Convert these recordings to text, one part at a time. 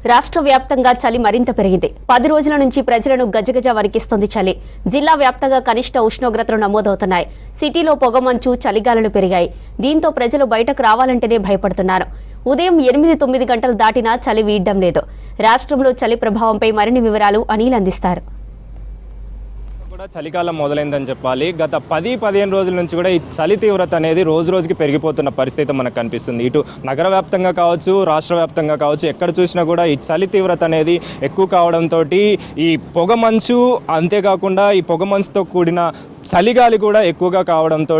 రాష్ట్ర వ్యాప్తంగా చలి మరింత పెరిగింది. 10 రోజుల నుంచి ప్రజలను గజగజ వణికిస్తోంది చలి. జిల్లా వ్యాప్తంగా కనిష్ట ఉష్ణోగ్రతలు నమోదవుతున్నాయి. సిటీలో పొగమంచు, చలిగాలులు పెరిగాయి. దీంతో ప్రజలు బయటకు రావాలంటేనే భయపడుతున్నారు. ఉదయం 8-9 గంటలు దాటినా చలి వీడడం లేదు. రాష్ట్రంలో చలి ప్రభావంపై మరిన్ని వివరాలు అనిల్ అందిస్తారు. చలికాలం మొదలైందని చెప్పాలి. గత 10-15 రోజుల నుంచి కూడా ఈ చలి తీవ్రత అనేది రోజు రోజుకి పెరిగిపోతున్న పరిస్థితి మనకు కనిపిస్తుంది. ఇటు నగర వ్యాప్తంగా కావచ్చు, రాష్ట్ర వ్యాప్తంగా కావచ్చు, ఎక్కడ చూసినా కూడా ఈ చలి తీవ్రత అనేది ఎక్కువ కావడంతో ఈ పొగమంచు, అంతేకాకుండా ఈ పొగమంచుతో కూడిన చలిగాలి కూడా ఎక్కువగా కావడంతో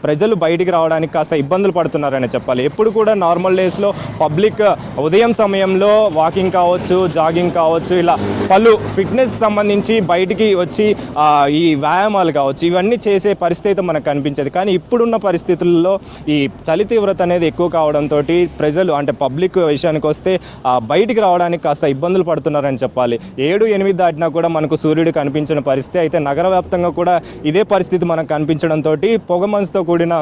ప్రజలు బయటికి రావడానికి కాస్త ఇబ్బందులు పడుతున్నారని చెప్పాలి. ఎప్పుడు కూడా నార్మల్ డేస్లో పబ్లిక్ ఉదయం సమయంలో వాకింగ్ కావచ్చు, జాగింగ్ కావచ్చు, ఇలా పలు ఫిట్నెస్కి సంబంధించి బయటికి వచ్చి ఈ వ్యాయామాలు కావచ్చు, ఇవన్నీ చేసే పరిస్థితి మనకు కనిపించేది. కానీ ఇప్పుడున్న పరిస్థితుల్లో ఈ చలి తీవ్రత అనేది ఎక్కువ కావడంతో ప్రజలు అంటే పబ్లిక్ విషయానికి వస్తే బయటికి రావడానికి కాస్త ఇబ్బందులు పడుతున్నారని చెప్పాలి. 7-8 దాటినా కూడా మనకు సూర్యుడు కనిపించిన పరిస్థితి. అయితే నగర వ్యాప్తంగా కూడా ఇదే పరిస్థితి మనకు కనిపించడంతో పొగమంచుతో కూడిన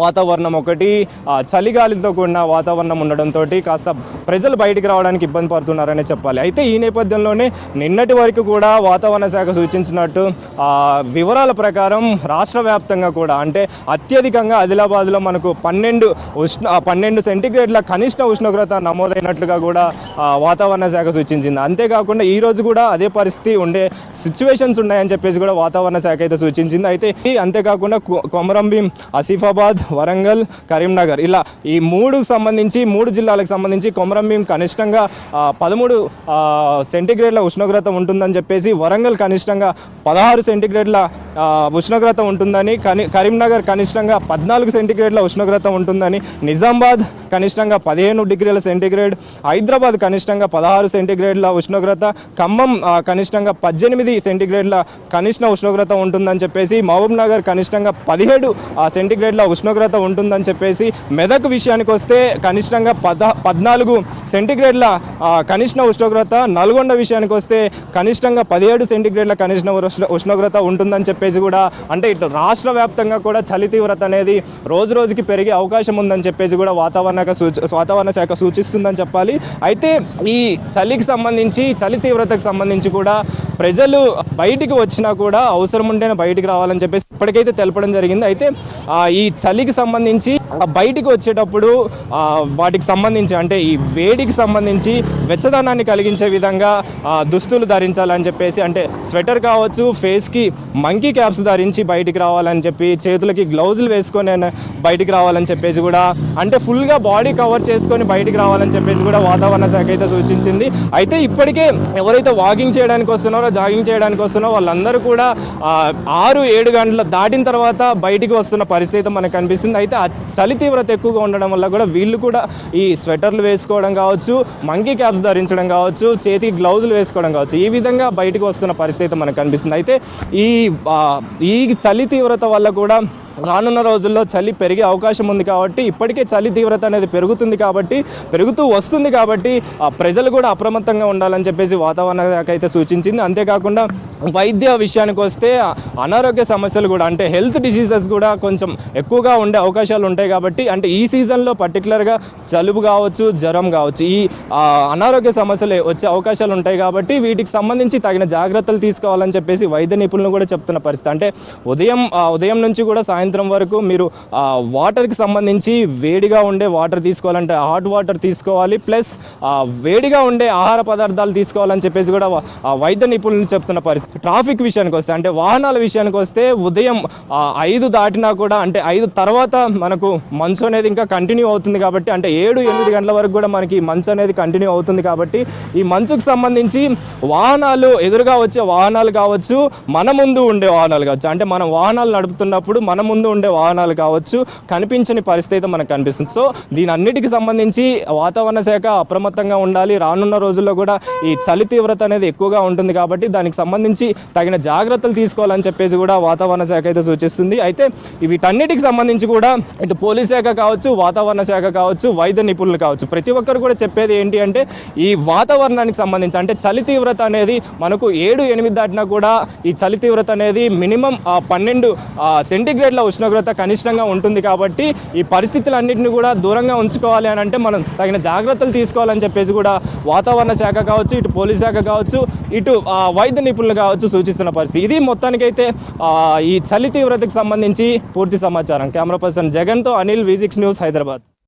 వాతావరణం ఒకటి, చలిగాలితో కూడిన వాతావరణం ఉండడంతో కాస్త ప్రజలు బయటికి రావడానికి ఇబ్బంది పడుతున్నారనే చెప్పాలి. అయితే ఈ నేపథ్యంలోనే నిన్నటి వరకు కూడా వాతావరణ శాఖ సూచించినట్టు వివరాల ప్రకారం రాష్ట్ర వ్యాప్తంగా కూడా అంటే అత్యధికంగా ఆదిలాబాద్లో మనకు 12 సెంటీగ్రేడ్ల కనిష్ట ఉష్ణోగ్రత నమోదైనట్లుగా కూడా వాతావరణ శాఖ సూచించింది. అంతేకాకుండా ఈరోజు కూడా అదే పరిస్థితి ఉండే సిచ్యువేషన్స్ ఉన్నాయని చెప్పేసి కూడా వాతావరణ శాఖ అయితే సూచించింది. అయితే అంతేకాకుండా కొమరంభీం, ఆసిఫాబాద్, వరంగల్, కరీంనగర్ ఇలా ఈ 3 జిల్లాలకు సంబంధించి కొమరంభీం కనిష్టంగా 13 సెంటీగ్రేడ్ల ఉష్ణోగ్రత ఉంటుందని చెప్పేసి, వరంగల్ కనిష్టంగా 16 సెంటీగ్రేడ్ల ఉష్ణోగ్రత ఉంటుందని, కరీంనగర్ కనిష్టంగా 14 సెంటీగ్రేడ్ల ఉష్ణోగ్రత ఉంటుందని, నిజామాబాద్ కనిష్టంగా 15 డిగ్రీల సెంటీగ్రేడ్, హైదరాబాద్ కనిష్టంగా 16 సెంటీగ్రేడ్ల ఉష్ణోగ్రత, ఖమ్మం కనిష్టంగా 18 సెంటీగ్రేడ్ల కనిష్ట ఉష్ణోగ్రత ఉంటుందని చెప్పేసి, మహబూబ్ నగర్ కనిష్టంగా 17 సెంటీగ్రేడ్ల ఉష్ణోగ్రత ఉంటుందని చెప్పేసి, మెదక్ విషయానికి వస్తే కనిష్టంగా 14 సెంటీగ్రేడ్ల కనిష్ట ఉష్ణోగ్రత, నల్గొండ విషయానికి వస్తే కనిష్టంగా 17 సెంటీగ్రేడ్ల కనిష్ట ఉష్ణోగ్రత ఉంటుందని చెప్పేసి కూడా అంటే ఇటు రాష్ట్ర వ్యాప్తంగా కూడా చలి తీవ్రత అనేది రోజు రోజుకి పెరిగే అవకాశం ఉందని చెప్పేసి కూడా వాతావరణ శాఖ సూచిస్తుందని చెప్పాలి. అయితే ఈ చలికి సంబంధించి, చలి తీవ్రతకు సంబంధించి కూడా ప్రజలు బయటికి వచ్చినా కూడా అవసరం ఉంటేనే బయటికి రావాలని చెప్పేసి ఇప్పటికైతే తెలపడం జరిగింది. అయితే ఈ చలికి సంబంధించి బయటికి వచ్చేటప్పుడు వాటికి సంబంధించి అంటే ఈ వేడికి సంబంధించి వెచ్చదనాన్ని కలిగించే విధంగా దుస్తులు ధరించాలని చెప్పేసి, అంటే స్వెటర్ కావచ్చు, ఫేస్కి మంకీ క్యాప్స్ ధరించి బయటికి రావాలని చెప్పి, చేతులకి గ్లౌజులు వేసుకొని బయటికి రావాలని చెప్పేసి కూడా, అంటే ఫుల్గా బాడీ కవర్ చేసుకొని బయటికి రావాలని చెప్పేసి కూడా వాతావరణ శాఖ అయితే సూచించింది. అయితే ఇప్పటికే ఎవరైతే వాకింగ్ చేయడానికి వస్తున్నారో, జాగింగ్ చేయడానికి వస్తున్నారో వాళ్ళందరూ కూడా 6-7 గంటలు దాటిన తర్వాత బయటికి వస్తున్న పరిస్థితి మనకు కనిపిస్తుంది. అయితే చలి తీవ్రత ఎక్కువగా ఉండడం వల్ల కూడా వీళ్ళు కూడా ఈ స్వెటర్లు వేసుకోవడం కావచ్చు, మంకీ క్యాప్స్ ధరించడం కావచ్చు, చేతికి గ్లౌజులు వేసుకోవడం కావచ్చు, ఈ విధంగా బయటికి వస్తున్న పరిస్థితి మనకు కనిపిస్తుంది. అయితే ఈ చలి తీవ్రత వల్ల కూడా రానున్న రోజుల్లో చలి పెరిగే అవకాశం ఉంది కాబట్టి, ఇప్పటికే చలి తీవ్రత అనేది పెరుగుతూ వస్తుంది కాబట్టి ప్రజలు కూడా అప్రమత్తంగా ఉండాలని చెప్పేసి వాతావరణ శాఖ అయితే సూచించింది. అంతేకాకుండా వైద్య విషయానికి వస్తే అనారోగ్య సమస్యలు కూడా అంటే హెల్త్ డిసీజెస్ కూడా కొంచెం ఎక్కువగా ఉండే అవకాశాలు ఉంటాయి కాబట్టి, అంటే ఈ సీజన్లో పర్టికులర్గా జలుబు కావచ్చు, జ్వరం కావచ్చు, ఈ అనారోగ్య సమస్యలు వచ్చే అవకాశాలు ఉంటాయి కాబట్టి వీటికి సంబంధించి తగిన జాగ్రత్తలు తీసుకోవాలని చెప్పేసి వైద్య నిపుణులు కూడా చెప్తున్న పరిస్థితి. అంటే ఉదయం నుంచి కూడా సాయంత్రం వరకు మీరు వాటర్కి సంబంధించి వేడిగా ఉండే వాటర్ తీసుకోవాలంటే హాట్ వాటర్ తీసుకోవాలి, ప్లస్ వేడిగా ఉండే ఆహార పదార్థాలు తీసుకోవాలని చెప్పేసి కూడా వైద్య నిపుణులు చెప్తున్న పరిస్థితి. ట్రాఫిక్ విషయానికి వస్తే అంటే వాహనాల విషయానికి వస్తే ఉదయం 5 దాటినా కూడా అంటే 5 తర్వాత మనకు మంచు అనేది ఇంకా కంటిన్యూ అవుతుంది కాబట్టి, అంటే 7-8 గంటల వరకు కూడా మనకి మంచు అనేది కంటిన్యూ అవుతుంది కాబట్టి, ఈ మంచుకు సంబంధించి వాహనాలు ఎదురుగా వచ్చే వాహనాలు కావచ్చు, మన ముందు ఉండే వాహనాలు కావచ్చు, అంటే మనం వాహనాలు నడుపుతున్నప్పుడు మన ముందు ఉండే వాహనాలు కావచ్చు కనిపించని పరిస్థితి మనకు కనిపిస్తుంది. సో దీని అన్నిటికి సంబంధించి వాతావరణ శాఖ అప్రమత్తంగా ఉండాలి. రానున్న రోజుల్లో కూడా ఈ చలి తీవ్రత అనేది ఎక్కువగా ఉంటుంది కాబట్టి దానికి సంబంధించి తగిన జాగ్రత్తలు తీసుకోవాలని చెప్పేసి కూడా వాతావరణ శాఖ అయితే సూచిస్తుంది. అయితే వీటన్నిటికి సంబంధించి కూడా ఇటు పోలీస్ శాఖ కావచ్చు, వాతావరణ శాఖ కావచ్చు, వైద్య నిపుణులు కావచ్చు, ప్రతి ఒక్కరు కూడా చెప్పేది ఏంటి అంటే ఈ వాతావరణానికి సంబంధించి అంటే చలి తీవ్రత అనేది మనకు 7-8 దాటినా కూడా ఈ చలి తీవ్రత అనేది మినిమం 12 సెంటీగ్రేడ్ల ఉష్ణోగ్రత కనిష్టంగా ఉంటుంది కాబట్టి ఈ పరిస్థితులన్నింటినీ కూడా దూరంగా ఉంచుకోవాలి అని అంటే మనం తగిన జాగ్రత్తలు తీసుకోవాలని చెప్పేసి కూడా వాతావరణ శాఖ కావచ్చు, ఇటు పోలీస్ శాఖ కావచ్చు, ఇటు వైద్య నిపుణులు కావచ్చు సూచిస్తున్న పరిస్థితి. ఇది మొత్తానికైతే ఈ చలి తీవ్రతకు సంబంధించి పూర్తి సమాచారం. కెమెరా పర్సన్ జగన్తో అనిల్, V6 న్యూస్, హైదరాబాద్.